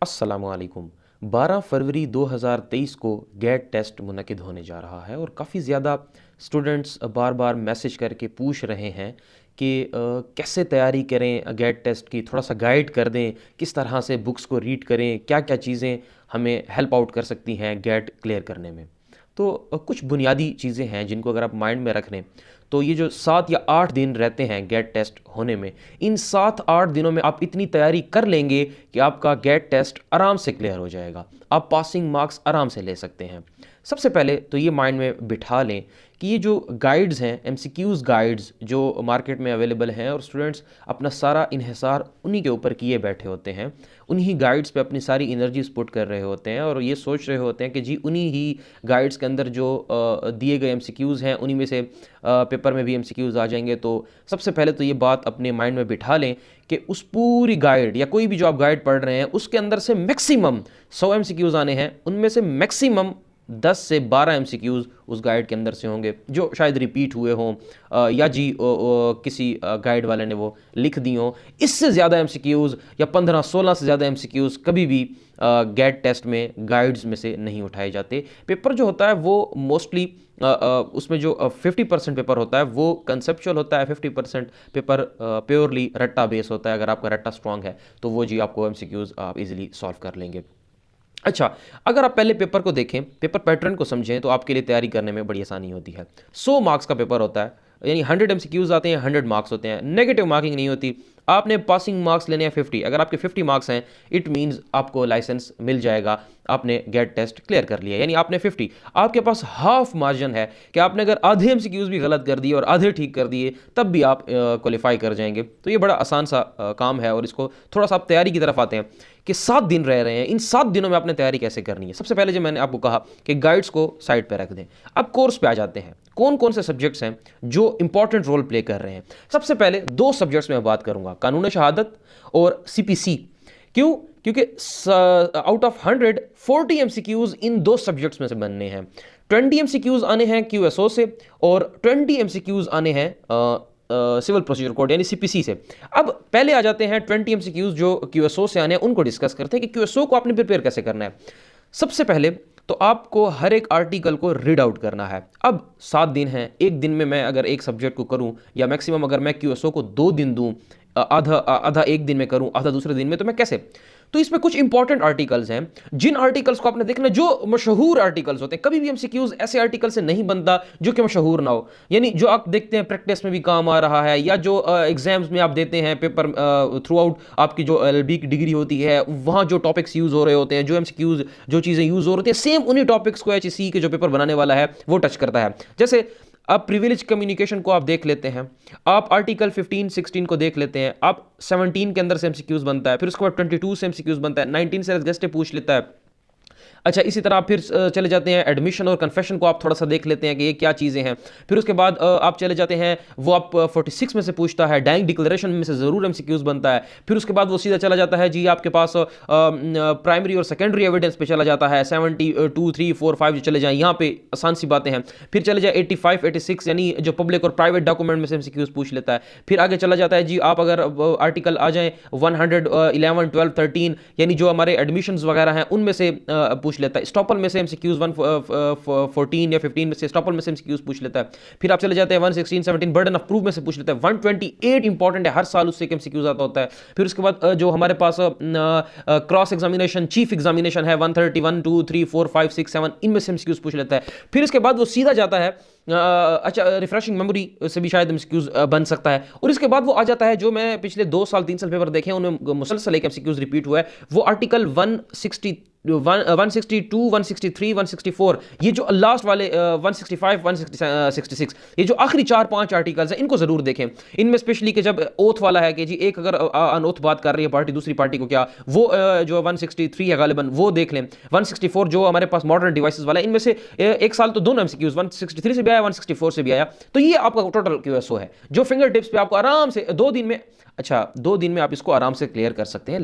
अस्सलामुअलैकुम। 12 फरवरी 2023 को gate test मुनक़िद होने जा रहा है और काफ़ी ज़्यादा स्टूडेंट्स बार बार मैसेज करके पूछ रहे हैं कि कैसे तैयारी करें गेट टेस्ट की, थोड़ा सा गाइड कर दें, किस तरह से बुक्स को रीड करें, क्या क्या चीज़ें हमें हेल्प आउट कर सकती हैं गेट क्लियर करने में। तो कुछ बुनियादी चीज़ें हैं जिनको अगर आप माइंड में रख लें तो ये जो 7 या 8 दिन रहते हैं गेट टेस्ट होने में, इन 7-8 दिनों में आप इतनी तैयारी कर लेंगे कि आपका गेट टेस्ट आराम से क्लियर हो जाएगा। आप पासिंग मार्क्स आराम से ले सकते हैं। सबसे पहले तो ये माइंड में बिठा लें कि ये जो गाइड्स हैं, एमसीक्यूज़ गाइड्स जो मार्केट में अवेलेबल हैं और स्टूडेंट्स अपना सारा इन्हिसार उन्हीं के ऊपर किए बैठे होते हैं, उन्हीं गाइड्स पे अपनी सारी एनर्जीज पुट कर रहे होते हैं और ये सोच रहे होते हैं कि जी उन्हीं ही गाइड्स के अंदर जो दिए गए एमसीक्यूज़ हैं उन्हीं में से पेपर में भी एमसीक्यूज़ आ जाएंगे। तो सबसे पहले तो ये बात अपने माइंड में बिठा लें कि उस पूरी गाइड या कोई भी जो आप गाइड पढ़ रहे हैं उसके अंदर से मैक्सिमम 100 एमसीक्यूज़ आने हैं, उनमें से मैक्सिमम 10 से 12 एमसीक्यूज़ उस गाइड के अंदर से होंगे जो शायद रिपीट हुए हों या जी किसी गाइड वाले ने वो लिख दी हों। इससे ज़्यादा एमसीक्यूज़ या 15-16 से ज़्यादा एमसीक्यूज़ कभी भी गेट टेस्ट में गाइड्स में से नहीं उठाए जाते। पेपर जो होता है वो मोस्टली उसमें जो 50% पेपर होता है वो कंसेप्चुअल होता है, 50% पेपर प्योरली रट्टा बेस होता है। अगर आपका रट्टा स्ट्रांग है तो वो जी आपको एमसीक्यूज़ आप इजीली सॉल्व कर लेंगे। अच्छा, अगर आप पहले पेपर को देखें, पेपर पैटर्न को समझें तो आपके लिए तैयारी करने में बड़ी आसानी होती है। 100 मार्क्स का पेपर होता है, यानी 100 एमसीक्यूज़ आते हैं, 100 मार्क्स होते हैं, नेगेटिव मार्किंग नहीं होती। आपने पासिंग मार्क्स लेने हैं 50, अगर आपके 50 मार्क्स हैं इट मीन्स आपको लाइसेंस मिल जाएगा, आपने गेट टेस्ट क्लियर कर लिया। यानी आपने 50, आपके पास हाफ मार्जिन है कि आपने अगर आधे एमसीक्यूज़ भी गलत कर दिए और आधे ठीक कर दिए तब भी आप क्वालिफाई कर जाएंगे। तो ये बड़ा आसान सा काम है और इसको थोड़ा सा आप तैयारी की तरफ आते हैं कि 7 दिन रह रहे हैं, इन 7 दिनों में आपने तैयारी कैसे करनी है। सबसे पहले जो मैंने आपको कहा कि गाइड्स को साइड पे रख दें। अब कोर्स पे आ जाते हैं, कौन कौन से सब्जेक्ट्स हैं जो इंपॉर्टेंट रोल प्ले कर रहे हैं। सबसे पहले 2 सब्जेक्ट्स में बात करूंगा, कानून शहादत और सीपीसी। क्यों? क्योंकि out of 100 40 MCQs in 2 subjects में से बनने हैं। 20 एमसीक्यूज आने हैं क्यूएसओ से और 20 एमसीक्यूज आने हैं सिविल प्रोसीजर कोड यानी सीपीसी से। अब पहले आ जाते हैं 20 एमसीक्यूज जो क्यूएसओ से आने हैं, उनको डिस्कस करते हैं कि क्यूएसओ को आपने प्रिपेयर कैसे करना है। सबसे पहले तो आपको हर एक आर्टिकल को रीड आउट करना है। अब 7 दिन हैं, एक दिन में मैं अगर एक सब्जेक्ट को करूं या मैक्सिमम अगर मैं क्यूएसओ को 2 दिन दूं, आधा आधा एक दिन में करूं, आधा दूसरे दिन में, तो मैं कैसे? तो इसमें कुछ इंपॉर्टेंट आर्टिकल्स हैं जिन आर्टिकल्स को आपने देखना, जो मशहूर आर्टिकल्स होते हैं। कभी भी एमसीक्यूज ऐसे आर्टिकल से नहीं बनता जो कि मशहूर ना हो, यानी जो आप देखते हैं प्रैक्टिस में भी काम आ रहा है या जो एग्जाम्स में आप देते हैं पेपर थ्रू आउट आपकी जो एलएलबी की डिग्री होती है वहाँ जो टॉपिक्स यूज हो रहे होते हैं, जो एमसीक्यूज जो चीज़ें यूज हो रही हैं, सेम उन्हीं टॉपिक्स को एचईसी के जो पेपर बनाने वाला है वो टच करता है। जैसे आप प्रिविलेज कम्युनिकेशन को आप देख लेते हैं, आप आर्टिकल 15-16 को देख लेते हैं, आप 17 के अंदर से एमसीक्यूज बनता है, फिर उसके बाद 22 से एमसीक्यूज बनता है, 19 से गेस्ट पूछ लेता है। अच्छा, इसी तरह आप फिर चले जाते हैं एडमिशन और कन्फेशन को आप थोड़ा सा देख लेते हैं कि ये क्या चीज़ें हैं। फिर उसके बाद आप चले जाते हैं, वो आप 46 में से पूछता है, डाइंग डिक्लेरेशन में से ज़रूर एमसीक्यूज बनता है। फिर उसके बाद वो सीधा चला जाता है जी आपके पास प्राइमरी और सेकेंडरी एविडेंस पे चला जाता है, 72, 3, 4, 5 जो चले जाए, यहाँ पे आसान सी बातें हैं। फिर चले जाए 85, 86 यानी जो पब्लिक और प्राइवेट डॉक्यूमेंट में से एमसीक्यूज पूछ लेता है। फिर आगे चला जाता है जी आप अगर आर्टिकल आ जाए 111, 12, 13 यानी जो हमारे एडमिशन्स वगैरह हैं उनमें से पूछ लेता है। स्टॉपल में से एमसीक्यूज 114 या 15 में से स्टॉपल में से एमसीक्यूज पूछ लेता है। फिर आप चले जाते हैं 116, 17 बर्डन ऑफ प्रूफ में से पूछ लेता है। 128 इंपॉर्टेंट है, हर साल उससे एक एमसीक्यूज आता होता है। फिर उसके बाद जो हमारे पास क्रॉस एग्जामिनेशन, चीफ एग्जामिनेशन है, 131, 2, 3, 4, 5, 6, 7 इनमें से एमसीक्यूज पूछ लेता है। फिर इसके बाद वो सीधा जाता है अच्छा रिफ्रेशिंग मेमोरी से भी शायद एमसीक्यूज बन सकता है। और इसके बाद वो आ जाता है जो मैं पिछले 2 साल 3 साल पेपर देखे उनमें मुसलसल एक एमसीक्यूज रिपीट हुआ है, वो आर्टिकल 162, 163, 164, ये जो लास्ट वाले 165, 166, ये जो आखिरी 4-5 आर्टिकल्स हैं इनको जरूर देखें। इनमें स्पेशली कि जब ओथ वाला है कि जी एक अगर अनओथ बात कर रही है पार्टी दूसरी पार्टी को क्या, वो जो 163 है गालिबन वो देख लें। 164 जो हमारे पास मॉडर्न डिवाइसेस वाला है, इनमें से एक साल तो दोनों एमसीक्यूज 163 से भी आया, 164 से भी आया। तो ये आपका टोटल क्यूएसओ है जो फिंगर टिप्स पे आपको आराम से 2 दिन में, अच्छा 2 दिन में आप इसको आराम से क्लियर कर सकते हैं।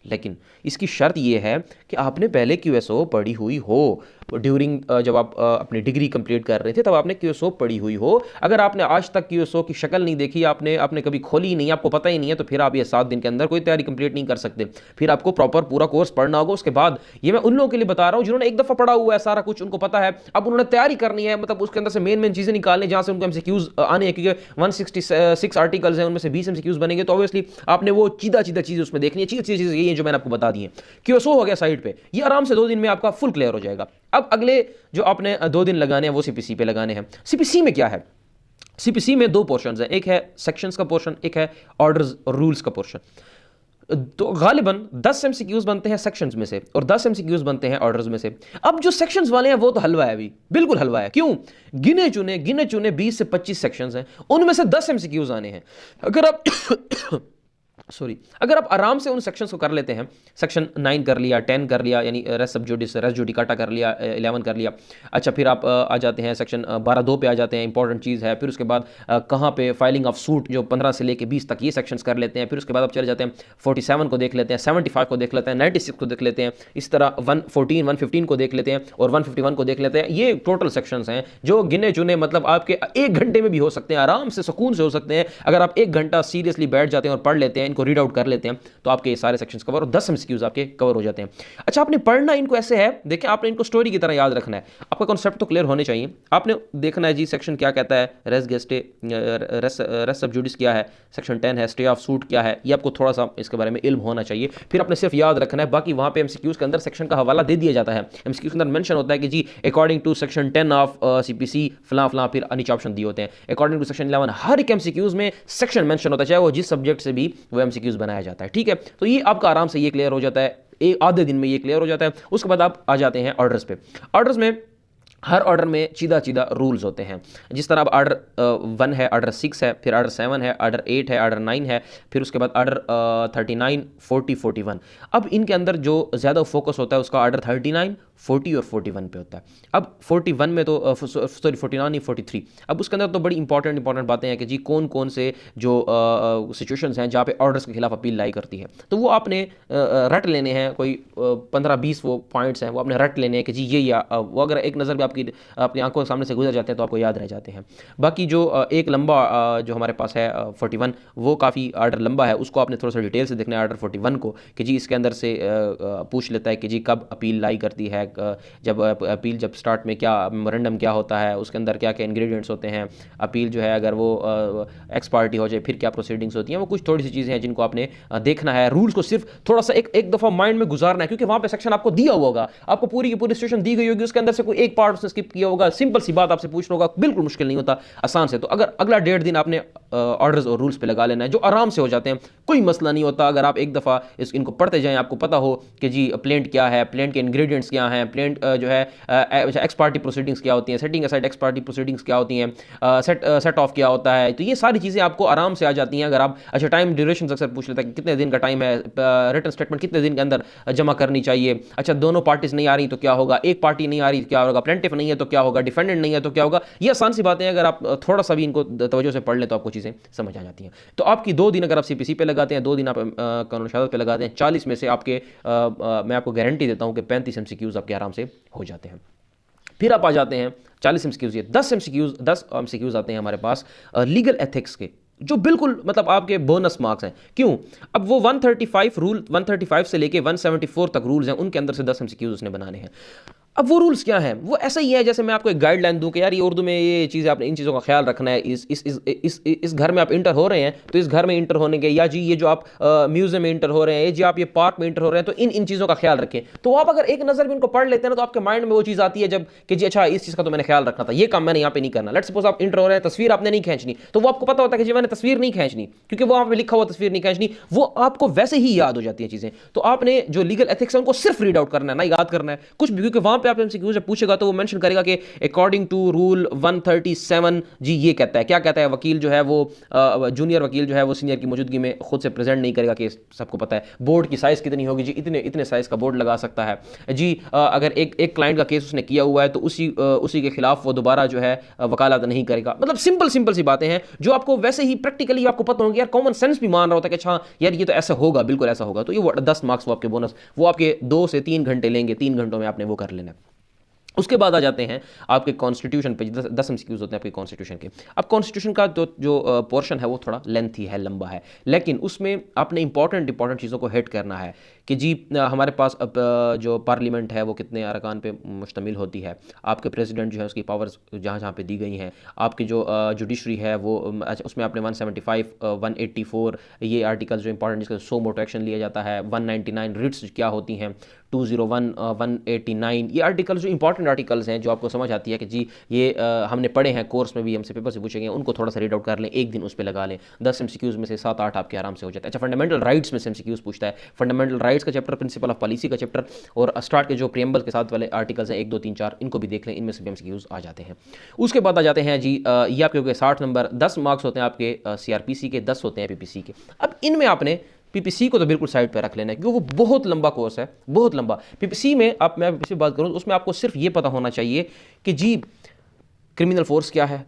लेकिन इसकी शर्त यह है कि आपने पहले क्यूएसओ पढ़ी हुई हो। ड्यूरिंग जब आप अपनी डिग्री कंप्लीट कर रहे थे तब आपने क्यूएसओ पढ़ी हुई हो। अगर आपने आज तक क्यूएसओ की शक्ल नहीं देखी, आपने कभी खोली ही नहीं, आपको पता ही नहीं है, तो फिर आप ये 7 दिन के अंदर कोई तैयारी कंप्लीट नहीं कर सकते। फिर आपको प्रॉपर पूरा कोर्स पढ़ना होगा। उसके बाद ये मैं उन लोगों के लिए बता रहा हूं जिन्होंने एक दफा पढ़ा हुआ है, सारा कुछ उनको पता है, अब उन्होंने तैयारी करनी है, मतलब उसके अंदर से मेन चीजें निकालनी जहां से उनको एमसीक्यूज आने हैं, क्योंकि 166 आर्टिकल्स हैं, उनमें से 20 एमसीक्यूज बनेंगे, तो ऑब्वियसली आपने वो सीधा चीजें उसमें देखनी है। चीजें यही है जो मैंने आपको बता दी है। क्यूएसओ हो गया साइड पे, ये आराम से 2 दिन में आपका फुल क्लियर हो जाएगा। अब अगले जो आपने 2 दिन लगाने हैं वो सीपीसी पे लगाने हैं। सीपीसी में क्या है? सीपीसी में 2 पोर्शंस हैं, एक है सेक्शंस का पोर्शन, एक है ऑर्डर्स और रूल्स का पोर्शन। तो गालिबन 10 एमसीक्यूज बनते हैं सेक्शंस में से और 10 एमसीक्यूज बनते हैं ऑर्डर्स में से। अब जो सेक्शंस वाले हैं वो तो हलवा है, अभी बिल्कुल हलवा है। क्यों? गिने चुने 20 से 25 सेक्शंस हैं, उनमें से 10 एमसीक्यूज आने हैं। अगर आप अगर आप आराम से उन सेक्शंस को कर लेते हैं, सेक्शन 9 कर लिया, 10 कर लिया, यानी रेस सब जुडिस, रेस जुडिकाटा कर लिया, 11 कर लिया। अच्छा, फिर आप आ जाते हैं सेक्शन 12(2) पे आ जाते हैं, इंपॉर्टेंट चीज़ है। फिर उसके बाद कहाँ पे फाइलिंग ऑफ सूट जो 15 से लेके 20 तक ये सेक्शंस कर लेते हैं। फिर उसके बाद आप चले जाते हैं 47 को देख लेते हैं, 75 को देख लेते हैं, 96 को देख लेते हैं, इस तरह 114, 115 को देख लेते हैं और 151 को देख लेते हैं। ये टोटल सेक्शंस हैं जो गिने चुने, मतलब आपके 1 घंटे में भी हो सकते हैं, आराम से सुकून से हो सकते हैं। अगर आप 1 घंटा सीरियसली बैठ जाते हैं और पढ़ लेते हैं, को रीड आउट कर लेते हैं, तो आपके ये सारे सेक्शंस कवर और 10 एमसीक्यूज आपके कवर हो जाते हैं। अच्छा, आपने पढ़ना इनको ऐसे है, देखिए आपने इनको स्टोरी की तरह याद रखना है। आपका कॉन्सेप्ट तो क्लियर होने चाहिए। आपने देखना है जी सेक्शन क्या कहता है, रेस गेस्टे, रेस सब जुडिस क्या है, सेक्शन 10 है, स्टे ऑफ सूट क्या है, ये आपको थोड़ा सा इसके बारे में इल्म होना चाहिए। फिर आपने सिर्फ याद रखना है, बाकी वहां पे एमसीक्यूज के अंदर सेक्शन का हवाला दे दिया जाता है। एमसीक्यूज के अंदर मेंशन होता है कि जी according to section 10 of CPC फला फला, फिर नीचे ऑप्शन दिए होते हैं अकॉर्डिंग टू सेक्शन 11। हर एक एमसीक्यूज में सेक्शन मेंशन होता है, चाहे वो जिस सब्जेक्ट से भी वो एमसीक्यूज बनाया जाता है। ठीक है, तो ये आपका आराम से ये क्लियर हो जाता है, एक आधे दिन में ये क्लियर हो जाता है। उसके बाद आप आ जाते हैं ऑर्डर्स पे। ऑर्डर्स में हर ऑर्डर में सीधा रूल्स होते हैं। जिस तरह अब ऑर्डर 1 है, ऑर्डर 6 है, फिर ऑर्डर 7 है, ऑर्डर 8 है, ऑर्डर 9 है, फिर उसके बाद ऑर्डर 39, 40, 41। अब इनके अंदर जो ज़्यादा फोकस होता है उसका ऑर्डर 39, 40 और 41 पे होता है। अब 41 में तो सॉरी 49 नहीं 43। अब उसके अंदर तो बड़ी इंपॉर्टेंट बातें हैं कि जी कौन कौन से जो सिचुएशंस हैं जहाँ पे ऑर्डर्स के खिलाफ अपील लाई करती है, तो वो आपने रट लेने हैं। कोई 15-20 वो पॉइंट्स हैं, वो आपने रट लेने हैं कि जी ये वो अगर एक नज़र में अपनी आंखों के सामने से गुजर जाते हैं तो आपको याद रह जाते हैं। बाकी जो एक लंबा जो हमारे पास है 41, वो काफ़ी ऑर्डर लंबा है, उसको आपने थोड़ा सा डिटेल से देखना है ऑर्डर 41 को, कि जी इसके अंदर से पूछ लेता है कि जी कब अपील लाई करती है, जब अपील जब स्टार्ट में क्या मेमोरेंडम क्या होता है, उसके अंदर क्या क्या इंग्रेडिएंट्स होते हैं, अपील जो है अगर वो एक्स पार्टी हो जाए फिर क्या प्रोसीडिंग्स होती हैं, वो कुछ थोड़ी सी चीज़ें हैं जिनको आपने देखना है। रूल्स को सिर्फ थोड़ा सा एक दफ़ा माइंड में गुजारना है, क्योंकि वहाँ पे सेक्शन आपको दिया हुआ होगा, आपको पूरी की पूरी सिचुएशन दी गई होगी, उसके अंदर से कोई एक पार्ट उसने स्किप किया होगा, सिंपल सी बात आपसे पूछना होगा, बिल्कुल मुश्किल नहीं होता, आसान से। तो अगर अगला 1.5 दिन आपने ऑर्डर्स और रूल्स पे लगा लेना है, जो आराम से हो जाते हैं, कोई मसला नहीं होता। अगर आप एक दफ़ा इनको पढ़ते जाएं, आपको पता हो कि जी प्लेंट क्या है, प्लेंट के इंग्रेडिएंट्स क्या हैं, प्लेंट जो है एक्स पार्टी प्रोसीडिंग्स क्या होती हैं, setting aside x party proceedings क्या होती हैं, सेट ऑफ क्या होता है, तो ये सारी चीज़ें आपको आराम से आ जाती हैं। अगर आप अच्छा टाइम ड्यूरेशन अक्सर पूछ लेता है कि कितने दिन का टाइम है, रिटन स्टेटमेंट कितने दिन के अंदर जमा करनी चाहिए, अच्छा दोनों पार्टीज नहीं आ रही तो क्या होगा, एक पार्टी नहीं आ रही तो क्या होगा, प्लेंटिफ नहीं है तो क्या होगा, डिफेंडेंट नहीं है तो क्या होगा, ये आसान सी बातें हैं। अगर आप थोड़ा सा भी इनको तवज्जो से पढ़ लें तो आपको चीज़ें समझ आ जाती हैं। तो आपकी 2 दिन अगर आप सीपीसी पे लगाते हैं, 2 दिन आप कानून शहादत पे लगाते हैं, 40 में से आपके मैं आपको गारंटी देता हूं कि 35 एमसीक्यूज आपके आराम से हो जाते हैं। फिर आप आ जाते हैं 40 एमसीक्यूज, ये 10 एमसीक्यूज आते हैं हमारे पास लीगल एथिक्स के, जो बिल्कुल मतलब आपके बोनस मार्क्स हैं। क्यों? अब वो 135 से लेके 174 तक रूल्स हैं, उनके अंदर से 10 एमसीक्यूज उसने बनाने हैं। अब वो रूल्स क्या हैं? वो ऐसा ही है जैसे मैं आपको एक गाइडलाइन दूं कि यार ये उर्दू में ये चीज़ें, आपने इन चीज़ों का ख्याल रखना है। इस घर में आप इंटर हो रहे हैं तो इस घर में इंटर होने के, या जी ये जो आप म्यूजियम में इंटर हो रहे हैं, जी आप ये पार्क में इंटर हो रहे हैं, तो इन चीज़ों का ख्याल रखें। तो आप अगर एक नज़र में इनको पढ़ लेते हैं ना, तो आपके माइंड में वो चीज़ आती है जब कि जी अच्छा इस चीज़ का तो मैंने ख्याल रखना था, ये काम मैंने यहाँ पे नहीं करना। लेट्स सपोज आप इंटर हो रहे हैं, तस्वीर आपने नहीं खींचनी, तो वो आपको पता होता है कि जी मैंने तस्वीर नहीं खींचनी, क्योंकि वो वहाँ पे लिखा हुआ तस्वीर नहीं खींचनी, वो आपको वैसे ही याद हो जाती है चीज़ें। तो आपने जो लीगल एथिक्स है उनको सिर्फ रीड आउट करना है, ना याद करना है कुछ भी, क्योंकि वहाँ पे आप एमसीक्यूज पूछे तो वो मेंशन करेगा कि अकॉर्डिंग टू रूल 137 जी ये कहता है, क्या कहता है, वकील जो है वो जूनियर वकील जो है वो सीनियर की मौजूदगी में खुद से प्रेजेंट नहीं करेगा केस, सबको पता है। बोर्ड की साइज कितनी होगी जी, इतने साइज का बोर्ड लगा सकता है जी। अगर एक क्लाइंट का केस उसने किया हुआ है तो उसी के खिलाफ वो दोबारा जो है वकालत नहीं करेगा। मतलब सिंपल सी बातें हैं जो आपको वैसे ही प्रैक्टिकली आपको पता होंगे, यार कॉमन सेंस भी मान रहा होता है कि अच्छा यार ये तो ऐसा होगा, बिल्कुल ऐसा होगा। तो ये 10 मार्क्स वो आपके बोनस, वो आपके 2 से 3 घंटे लेंगे, 3 घंटों में आपने वो कर लेना है। उसके बाद आ जाते हैं आपके कॉन्स्टिट्यूशन पे, 10 एमसीक्यूज होते हैं आपके कॉन्स्टिट्यूशन के। अब कॉन्स्टिट्यूशन का जो पोर्शन है वो थोड़ा लेंथी है, लंबा है, लेकिन उसमें आपने इंपॉर्टेंट चीज़ों को हिट करना है कि जी हमारे पास अब जो पार्लियामेंट है वो कितने अरकान पे मुश्तमिल होती है, आपके प्रेसिडेंट जो है उसकी पावर्स जहाँ जहाँ पे दी गई हैं, आपकी जो जुडिशरी है वो अच्छा उसमें आपने 175 184 ये आर्टिकल्स जो इंपॉर्टेंट, जिसका 100 मोटो एक्शन लिया जाता है, 199 रिट्स क्या होती हैं, 201 189 ये आर्टिकल्स जो इंपॉर्टेंट आर्टिकल्स हैं जो आपको समझ आती है कि जी ये हमने पढ़े हैं कोर्स में भी, हमसे पेपर से पूछेंगे, उनको थोड़ा सा रीड आउट कर लें, एक दिन उस पर लगा लें, 10 एमसीक्यूज़ में से 7-8 आपके आराम से हो जाते हैं। अच्छा, फंडामेंटल राइट्स में से एमसीक्यूज़ पूछता है, फंडामेंटल राइट्स का चैप्टर, प्रिंसिपल ऑफ पॉलिसी का चैप्टर और स्टार्ट के जो प्रियम्बल के साथ वाले आर्टिकल्स हैं 1 2 3 4 इनको भी देख लें, इनमें से भी एमसीक्यूज़ आ जाते हैं। उसके बाद आ जाते हैं जी ये आपके हो गए 60 नंबर, 10 मार्क्स होते हैं आपके सीआरपीसी के, 10 होते हैं पीपीसी के। अब इनमें आपने पीपीसी को तो बिल्कुल साइड पे रख लेना है क्योंकि वो बहुत लंबा कोर्स है, बहुत लंबा। पीपीसी में आप, मैं पीपीसी बात करूँ उसमें आपको सिर्फ ये पता होना चाहिए कि जी क्रिमिनल फोर्स क्या है,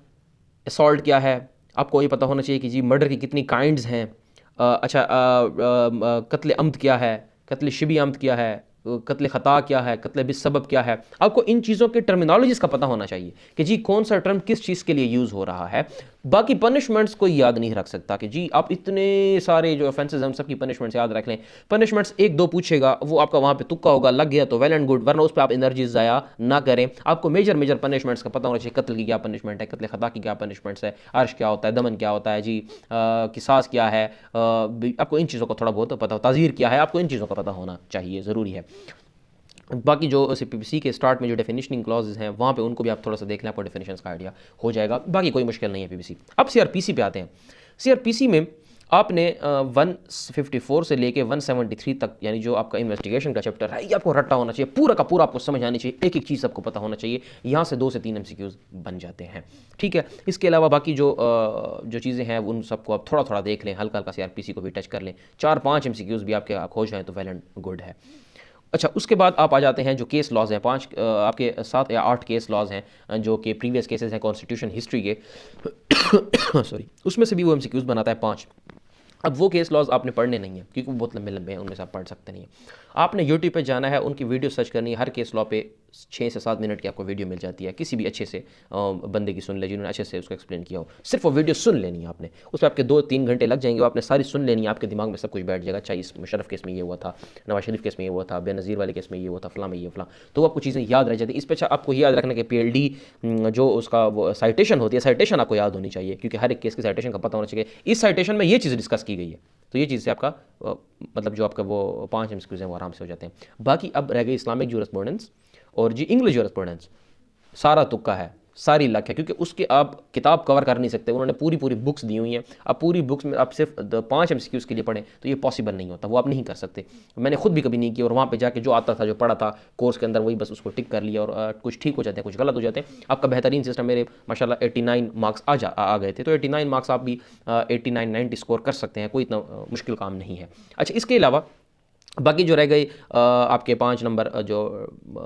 असॉल्ट क्या है, आपको ये पता होना चाहिए कि जी मर्डर की कितनी काइंड्स हैं, अच्छा कत्ल अम्द क्या है, कत्ल शिबी अम्द क्या है, कत्ल ख़ता क्या है, कत्ल बिस्सबब क्या है। आपको इन चीज़ों के टर्मिनोलॉजीज़ का पता होना चाहिए कि जी कौन सा टर्म किस चीज़ के लिए यूज़ हो रहा है। बाकी पनिशमेंट्स कोई याद नहीं रख सकता कि जी आप इतने सारे जो ऑफेंसेस हम सबकी पनिशमेंट्स याद रख लें, पनिशमेंट्स 1-2 पूछेगा, वो आपका वहाँ पे तुक्का होगा, लग गया तो वेल एंड गुड, वरना उस पर आप एनर्जी ज़ाया ना करें। आपको मेजर पनिशमेंट्स का पता होना चाहिए, कत्ल की क्या पनिशमेंट है, कत्ल ख़ता की क्या पनिशमेंट्स है, अर्श क्या होता है, दमन क्या होता है जी, किसास क्या है, आपको इन चीज़ों का थोड़ा बहुत पता हो, ताज़ीर क्या है, आपको इन चीज़ों का पता होना चाहिए, ज़रूरी है। बाकी जो सीपीसी के स्टार्ट में जो डेफिनेशनिंग क्लॉजेज हैं वहाँ पे उनको भी आप थोड़ा सा देख लें, आपको डेफिनेशंस का आइडिया हो जाएगा, बाकी कोई मुश्किल नहीं है पीपीसी। अब सीआरपीसी पे आते हैं। सीआरपीसी में आपने 154 से लेके 173 तक, यानी जो आपका इन्वेस्टिगेशन का चैप्टर है, ये आपको रट्टा होना चाहिए, पूरा का पूरा आपको समझ आनी चाहिए, एक एक चीज़ आपको पता होना चाहिए। यहाँ से 2 से 3 एमसीक्यूज़ बन जाते हैं, ठीक है। इसके अलावा बाकी जो चीज़ें हैं उन सबको आप थोड़ा थोड़ा देख लें, हल्का हल्का सीआरपीसी को भी टच कर लें, 4-5 एमसीक्यूज़ भी आपके हो जाएँ तो वेल एंड गुड है। अच्छा, उसके बाद आप आ जाते हैं जो केस लॉज हैं, 5 आपके 7 या 8 केस लॉज हैं जो कि प्रीवियस केसेस हैं कॉन्स्टिट्यूशन हिस्ट्री के सॉरी, उसमें से भी वो एमसीक्यूज़ बनाता है 5। अब वो केस लॉज आपने पढ़ने नहीं है क्योंकि वो बहुत लंबे लंबे हैं, उनमें से आप पढ़ सकते नहीं हैं। आपने यूट्यूब पे जाना है, उनकी वीडियो सर्च करनी है, हर केस लॉ पे 6 से 7 मिनट की आपको वीडियो मिल जाती है, किसी भी अच्छे से बंदे की सुन ले जिन्होंने अच्छे से उसको एक्सप्लेन किया हो, सिर्फ वो वीडियो सुन लेनी है आपने, उसमें आपके 2-3 घंटे लग जाएंगे, वो आपने सारी सुन लेनी है, आपके दिमाग में सब कुछ बैठ जाएगा, चाहे इस मुशर्रफ केस में ये हुआ था, नवाज शरीफ केस में ये हुआ था, बेनज़ीर वाले केस में ये हुआ था, फलां में ये फलां, तो आपको चीज़ें याद रह जाती है। इस पर आपको याद रखना कि PLD जो उसका वो साइटेशन होती है, साइटेशन आपको याद होनी चाहिए क्योंकि हर एक केस की साइटेशन का पता होना चाहिए, इस साइटेशन में ये चीज़ डिस्कस की गई है, तो ये चीज़ से आपका मतलब जो आपका वो 5 एमसीक्यूज़ हैं वो आराम से हो जाते हैं। बाकी अब रह गई इस्लामिक जूरिस्प्रूडेंस और जी इंग्लिश जूरिस्प्रूडेंस, सारा तुक्का है, सारी लक है क्योंकि उसके आप किताब कवर कर नहीं सकते, उन्होंने पूरी बुक्स दी हुई हैं, अब पूरी बुक्स में आप सिर्फ 5 एमसीक्यूज़ के लिए पढ़ें तो ये पॉसिबल नहीं होता, वो आप नहीं कर सकते। मैंने खुद भी कभी नहीं किया और वहाँ पे जाके जो आता था, जो पढ़ा था कोर्स के अंदर, वही बस उसको टिक कर लिया और कुछ ठीक हो जाते हैं, कुछ गलत हो जाते हैं। आपका बेहतरीन सिस्टम, मेरे माशाल्लाह 89 मार्क्स आ गए थे, तो 89 मार्क्स आप भी 89-90 स्कोर कर सकते हैं, कोई इतना मुश्किल काम नहीं है। अच्छा, इसके अलावा बाकी जो रह गई आपके 5 नंबर जो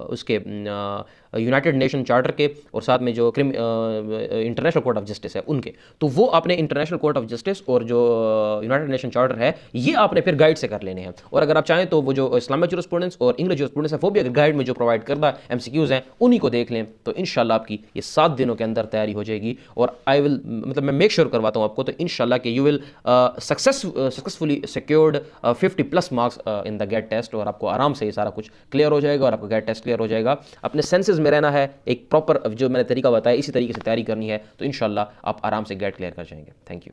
उसके यूनाइटेड नेशन चार्टर के और साथ में जो इंटरनेशनल कोर्ट ऑफ जस्टिस है उनके, तो वो आपने इंटरनेशनल कोर्ट ऑफ जस्टिस और जो यूनाइटेड नेशन चार्टर है ये आपने फिर गाइड से कर लेने हैं। और अगर आप चाहें तो वो जो इस्लामिक जूरिस्प्रूडेंस और इंग्लिश जूरिस्प्रूडेंस है वो भी अगर गाइड में जो प्रोवाइड करदा एमसीक्यूज़ हैं उन्हीं को देख लें तो इंशाल्लाह आपकी ये 7 दिनों के अंदर तैयारी हो जाएगी। और आई विल मतलब मैं मेक श्योर करवाता हूँ आपको, तो इंशाल्लाह कि you will successfully secured 50+ marks in the GATE test और आपको आराम से ये सारा कुछ क्लियर हो जाएगा और आपका गेट टेस्ट क्लियर हो जाएगा। अपने सेंसेस में रहना है, एक प्रॉपर जो मैंने तरीका बताया इसी तरीके से तैयारी करनी है, तो इंशाल्लाह आप आराम से गेट क्लियर कर जाएंगे। Thank you.